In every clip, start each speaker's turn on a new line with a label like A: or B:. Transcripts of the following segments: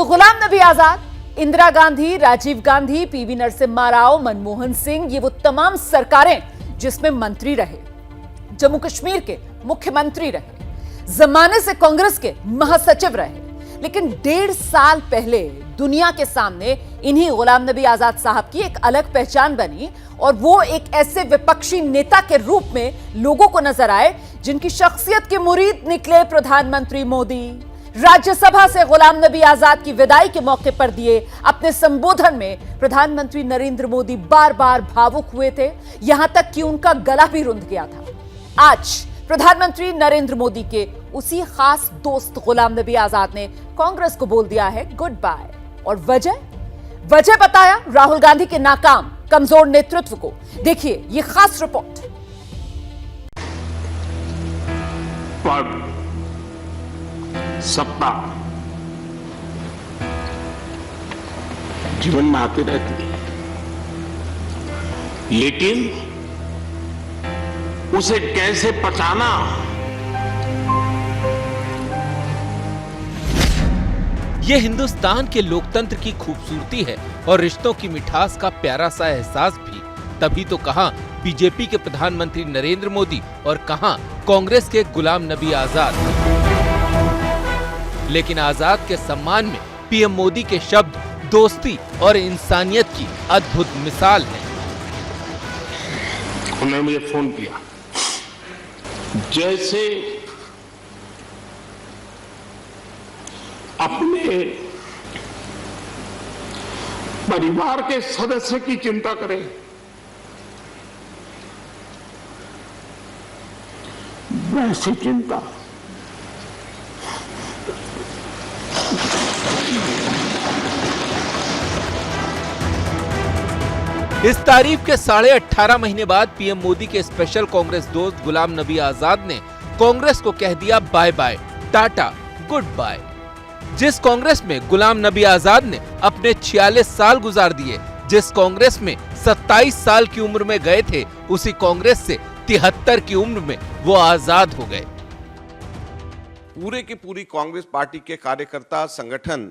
A: तो गुलाम नबी आजाद, इंदिरा गांधी, राजीव गांधी, पीवी नरसिम्हा राव, मनमोहन सिंह, ये वो तमाम सरकारें जिसमें मंत्री रहे, जम्मू कश्मीर के मुख्यमंत्री रहे, जमाने से कांग्रेस के महासचिव रहे, लेकिन 1.5 साल पहले दुनिया के सामने इन्हीं गुलाम नबी आजाद साहब की एक अलग पहचान बनी और वो एक ऐसे विपक्षी नेता के रूप में लोगों को नजर आए जिनकी शख्सियत के मुरीद निकले प्रधानमंत्री मोदी। राज्यसभा से गुलाम नबी आजाद की विदाई के मौके पर दिए अपने संबोधन में प्रधानमंत्री नरेंद्र मोदी बार बार भावुक हुए थे, यहां तक कि उनका गला भी रुंध गया था। आज प्रधानमंत्री नरेंद्र मोदी के उसी खास दोस्त गुलाम नबी आजाद ने कांग्रेस को बोल दिया है गुड बाय। और वजह बताया राहुल गांधी के नाकाम कमजोर नेतृत्व को। देखिए ये खास रिपोर्ट।
B: सत्ता जीवन में आती रहती है, लेकिन उसे कैसे पचाना,
C: ये हिंदुस्तान के लोकतंत्र की खूबसूरती है और रिश्तों की मिठास का प्यारा सा एहसास भी। तभी तो कहां बीजेपी के प्रधानमंत्री नरेंद्र मोदी और कहां कांग्रेस के गुलाम नबी आजाद। लेकिन आजाद के सम्मान में पीएम मोदी के शब्द दोस्ती और इंसानियत की अद्भुत मिसाल है।
B: उन्होंने मुझे फोन किया, जैसे अपने परिवार के सदस्य की चिंता करें, वैसी चिंता
C: इस तारीफ के 18.5 महीने बाद पीएम मोदी के स्पेशल कांग्रेस दोस्त गुलाम नबी आजाद ने कांग्रेस को कह दिया bye bye, tata, goodbye. जिस कांग्रेस में गुलाम नबी आजाद ने अपने 46 साल गुजार दिए, जिस कांग्रेस में 27 साल की उम्र में गए थे, उसी कांग्रेस से 73 की उम्र में वो आजाद हो गए।
D: पूरे की पूरी कांग्रेस पार्टी के कार्यकर्ता संगठन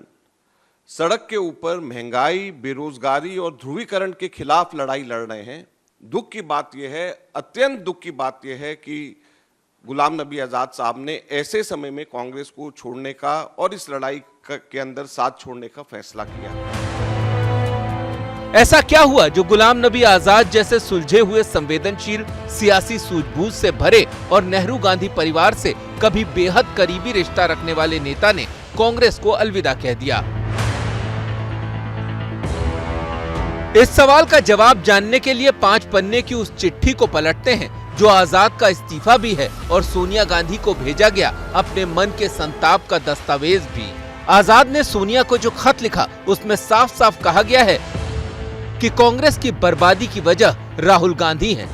D: सड़क के ऊपर महंगाई, बेरोजगारी और ध्रुवीकरण के खिलाफ लड़ाई लड़ रहे हैं। दुख की बात यह है, अत्यंत दुख की बात यह है कि गुलाम नबी आजाद साहब ने ऐसे समय में कांग्रेस को छोड़ने का और इस लड़ाई के अंदर साथ छोड़ने का फैसला किया।
C: ऐसा क्या हुआ जो गुलाम नबी आजाद जैसे सुलझे हुए, संवेदनशील, सियासी सूझबूझ से भरे और नेहरू गांधी परिवार से कभी बेहद करीबी रिश्ता रखने वाले नेता ने कांग्रेस को अलविदा कह दिया? इस सवाल का जवाब जानने के लिए 5 पन्ने की उस चिट्ठी को पलटते हैं जो आजाद का इस्तीफा भी है और सोनिया गांधी को भेजा गया अपने मन के संताप का दस्तावेज भी। आजाद ने सोनिया को जो खत लिखा उसमें साफ साफ कहा गया है कि कांग्रेस की बर्बादी की वजह राहुल गांधी हैं।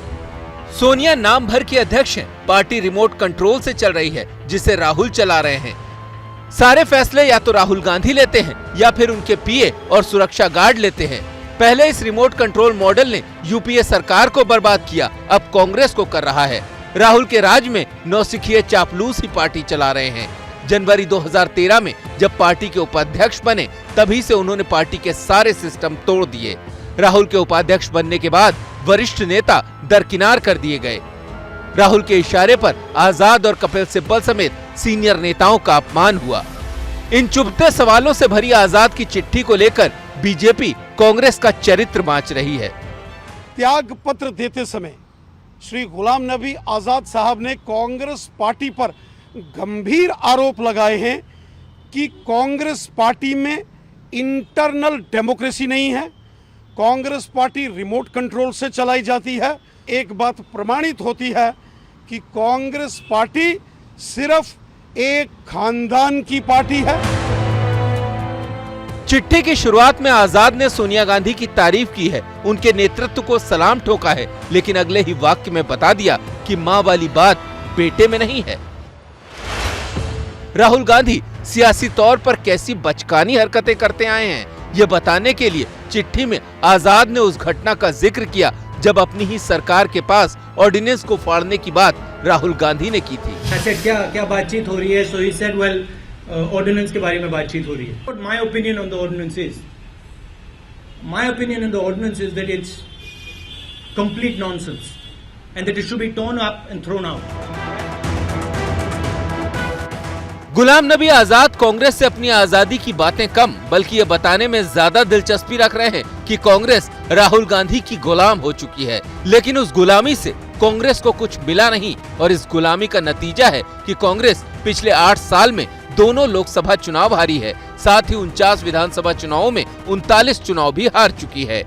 C: सोनिया नाम भर की अध्यक्ष हैं, पार्टी रिमोट कंट्रोल से चल रही है जिसे राहुल चला रहे हैं। सारे फैसले या तो राहुल गांधी लेते हैं या फिर उनके पीए और सुरक्षा गार्ड लेते हैं। पहले इस रिमोट कंट्रोल मॉडल ने यूपीए सरकार को बर्बाद किया, अब कांग्रेस को कर रहा है। राहुल के राज में नौसिखिए चापलूस ही पार्टी चला रहे हैं। जनवरी 2013 में जब पार्टी के उपाध्यक्ष बने, तभी से उन्होंने पार्टी के सारे सिस्टम तोड़ दिए। राहुल के उपाध्यक्ष बनने के बाद वरिष्ठ नेता दरकिनार कर दिए गए। राहुल के इशारे पर आजाद और कपिल सिब्बल समेत सीनियर नेताओं का अपमान हुआ। इन चुभते सवालों से भरी आजाद की चिट्ठी को लेकर बीजेपी कांग्रेस का चरित्र बांच रही है।
E: त्याग पत्र देते समय श्री गुलाम नबी आजाद साहब ने कांग्रेस पार्टी पर गंभीर आरोप लगाए हैं कि कांग्रेस पार्टी में इंटरनल डेमोक्रेसी नहीं है, कांग्रेस पार्टी रिमोट कंट्रोल से चलाई जाती है। एक बात प्रमाणित होती है कि कांग्रेस पार्टी सिर्फ एक खानदान की पार्टी है।
C: चिट्ठी की शुरुआत में आजाद ने सोनिया गांधी की तारीफ की है, उनके नेतृत्व को सलाम ठोका है, लेकिन अगले ही वाक्य में बता दिया कि मां वाली बात बेटे में नहीं है। राहुल गांधी सियासी तौर पर कैसी बचकानी हरकतें करते आए हैं, ये बताने के लिए चिट्ठी में आजाद ने उस घटना का जिक्र किया जब अपनी ही सरकार के पास ऑर्डिनेंस को फाड़ने की बात राहुल गांधी ने की थी।
F: अच्छा, क्या बातचीत हो रही है? So he said, well, ordinance के बारे में बातचीत हो रही है. But my opinion on the ordinance is that it's complete nonsense and that it should be torn up and thrown out.
C: Ghulam Nabi Azad Congress से अपनी आजादी की बातें कम बल्कि ये बताने में ज्यादा दिलचस्पी रख रहे हैं कि कांग्रेस राहुल गांधी की गुलाम हो चुकी है. लेकिन उस गुलामी से कांग्रेस को कुछ मिला नहीं और इस गुलामी का नतीजा है कि कांग्रेस पिछले 8 साल में दोनों लोकसभा चुनाव हारी है. साथ ही 49 विधानसभा चुनावों में 39 चुनाव भी हार चुकी है.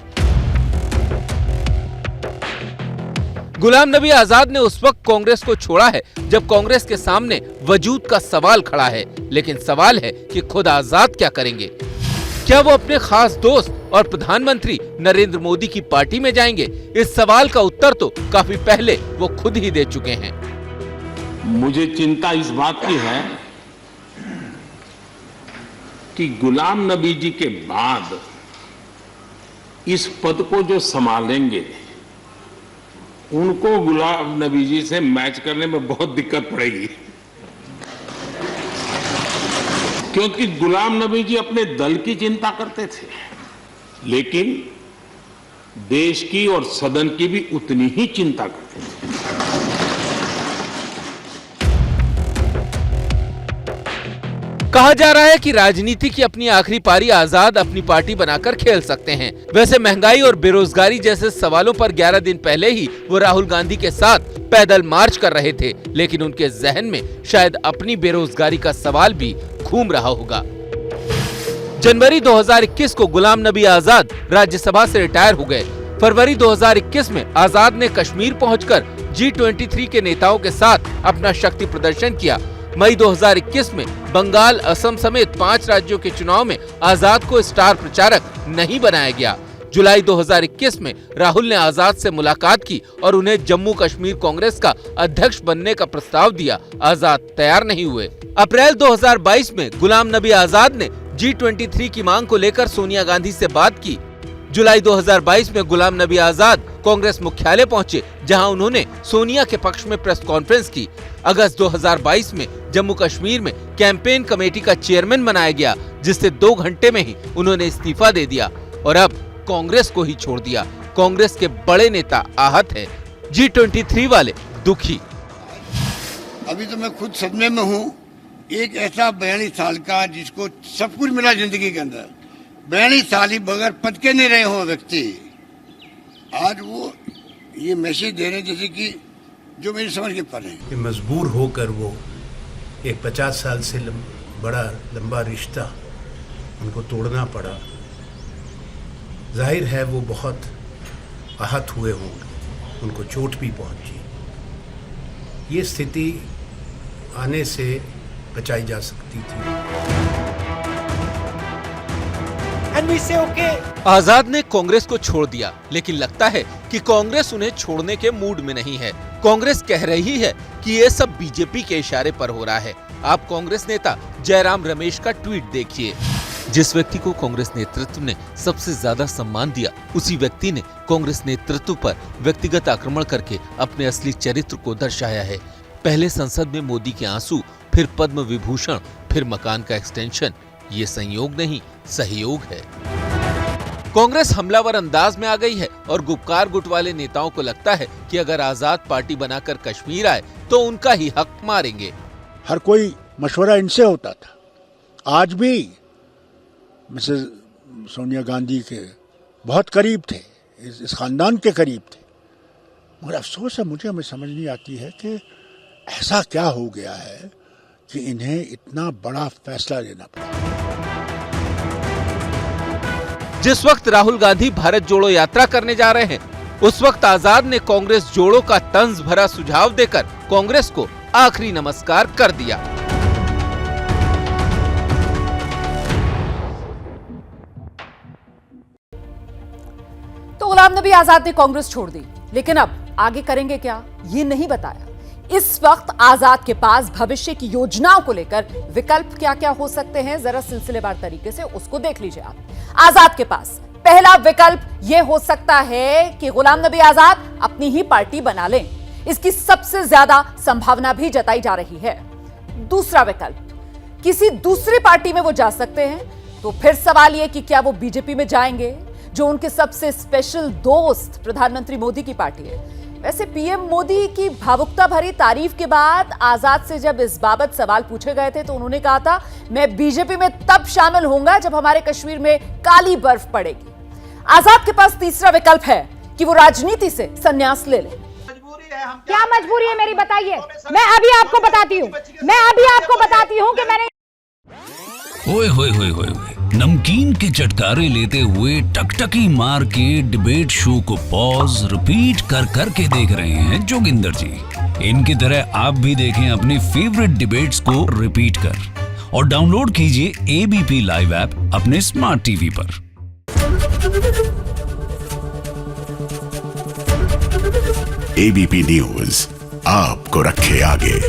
C: गुलाम नबी आजाद ने उस वक्त कांग्रेस को छोड़ा है जब कांग्रेस के सामने वजूद का सवाल खड़ा है. लेकिन सवाल है कि खुद आजाद क्या करेंगे? क्या वो अपने खास दोस्त और प्रधानमंत्री नरेंद्र मोदी की पार्टी में जाएंगे? इस सवाल का उत्तर तो काफी पहले वो खुद ही दे चुके हैं.
B: मुझे चिंता इस बात की है कि गुलाम नबी जी के बाद इस पद को जो संभालेंगे उनको गुलाम नबी जी से मैच करने में बहुत दिक्कत पड़ेगी, क्योंकि गुलाम नबी जी अपने दल की चिंता करते थे लेकिन देश की और सदन की भी उतनी ही चिंता करते थे.
C: कहा जा रहा है कि राजनीति की अपनी आखिरी पारी आजाद अपनी पार्टी बनाकर खेल सकते हैं. वैसे महंगाई और बेरोजगारी जैसे सवालों पर 11 दिन पहले ही वो राहुल गांधी के साथ पैदल मार्च कर रहे थे. लेकिन उनके जहन में शायद अपनी बेरोजगारी का सवाल भी घूम रहा होगा. जनवरी 2021 को गुलाम नबी आजाद राज्यसभा से रिटायर हो गए. फरवरी 2021 में आजाद ने कश्मीर पहुंचकर G23 के नेताओं के साथ अपना शक्ति प्रदर्शन किया. मई 2021 में बंगाल, असम समेत 5 राज्यों के चुनाव में आजाद को स्टार प्रचारक नहीं बनाया गया. जुलाई 2021 में राहुल ने आजाद से मुलाकात की और उन्हें जम्मू कश्मीर कांग्रेस का अध्यक्ष बनने का प्रस्ताव दिया. आजाद तैयार नहीं हुए. अप्रैल 2022 में गुलाम नबी आजाद ने G23 की मांग को लेकर सोनिया गांधी से बात की. जुलाई 2022 में गुलाम नबी आजाद कांग्रेस मुख्यालय पहुंचे जहां उन्होंने सोनिया के पक्ष में प्रेस कॉन्फ्रेंस की. अगस्त 2022 में जम्मू कश्मीर में कैंपेन कमेटी का चेयरमैन बनाया गया जिससे 2 घंटे में ही उन्होंने इस्तीफा दे दिया और अब कांग्रेस को ही छोड़ दिया. कांग्रेस के बड़े नेता आहत हैं, G23 वाले दुखी.
G: अभी तो मैं खुद सदमे में हूँ. एक ऐसा 42 साल का जिसको सब कुछ मिला जिंदगी के अंदर, 42 साल ही बगैर पद के नहीं रहे हो व्यक्ति, आज वो ये मैसेज दे रहे हैं जैसे कि जो मेरी समझ के पर है.
H: मजबूर होकर वो एक 50 साल से बड़ा लंबा रिश्ता उनको तोड़ना पड़ा. जाहिर है वो बहुत आहत हुए होंगे, उनको चोट भी पहुंची. ये स्थिति आने से बचाई जा सकती थी.
C: आजाद ने कांग्रेस को छोड़ दिया लेकिन लगता है कि कांग्रेस उन्हें छोड़ने के मूड में नहीं है. कांग्रेस कह रही है कि ये सब बीजेपी के इशारे पर हो रहा है. आप कांग्रेस नेता जयराम रमेश का ट्वीट देखिए. जिस व्यक्ति को कांग्रेस नेतृत्व ने सबसे ज्यादा सम्मान दिया उसी व्यक्ति ने कांग्रेस नेतृत्व पर व्यक्तिगत आक्रमण करके अपने असली चरित्र को दर्शाया है. पहले संसद में मोदी के आंसू, फिर पद्म विभूषण, फिर मकान का एक्सटेंशन. ये संयोग नहीं सहयोग है. कांग्रेस हमलावर अंदाज में आ गई है और गुपकार गुट वाले नेताओं को लगता है कि अगर आजाद पार्टी बनाकर कश्मीर आए तो उनका ही हक मारेंगे.
I: हर कोई मशवरा इनसे होता था. आज भी मिसेस सोनिया गांधी के बहुत करीब थे, इस खानदान के करीब थे. मगर अफसोस है मुझे, हमें समझ नहीं आती है कि ऐसा क्या हो गया है कि इन्हें इतना बड़ा फैसला लेना पड़ा.
C: जिस वक्त राहुल गांधी भारत जोड़ो यात्रा करने जा रहे हैं उस वक्त आजाद ने कांग्रेस जोड़ो का तंज भरा सुझाव देकर कांग्रेस को आखिरी नमस्कार कर दिया.
A: तो गुलाम नबी आजाद ने कांग्रेस छोड़ दी, लेकिन अब आगे करेंगे क्या ये नहीं बताया. इस वक्त आजाद के पास भविष्य की योजनाओं को लेकर विकल्प क्या क्या हो सकते हैं, जरा सिलसिलेवार तरीके से उसको देख लीजिए आप. आजाद के पास पहला विकल्प यह हो सकता है कि गुलाम नबी आजाद अपनी ही पार्टी बना लें. इसकी सबसे ज्यादा संभावना भी जताई जा रही है. दूसरा विकल्प किसी दूसरी पार्टी में वो जा सकते हैं, तो फिर सवाल ये कि क्या वो बीजेपी में जाएंगे, जो उनके सबसे स्पेशल दोस्त प्रधानमंत्री मोदी की पार्टी है। वैसे पीएम मोदी की भावुकता भरी तारीफ के बाद आजाद से जब इस बाबत सवाल पूछे गए थे तो उन्होंने कहा था, मैं बीजेपी में तब शामिल होऊंगा जब हमारे कश्मीर में काली बर्फ पड़ेगी। आजाद के पास तीसरा विकल्प है कि वो राजनीति से संन्यास ले ले।
J: क्या मजबूरी है मेरी, बताइए। मैं अभी आपको बताती हूँ कि मैंने
K: ओए होए होए होए नमकीन के चटकारे लेते हुए टकटकी मार के डिबेट शो को पॉज रिपीट कर करके देख रहे हैं जोगिंदर जी। इनकी तरह आप भी देखें अपने फेवरेट डिबेट्स को रिपीट कर और डाउनलोड कीजिए एबीपी लाइव ऐप अपने स्मार्ट टीवी पर।
L: एबीपी न्यूज आपको रखे आगे।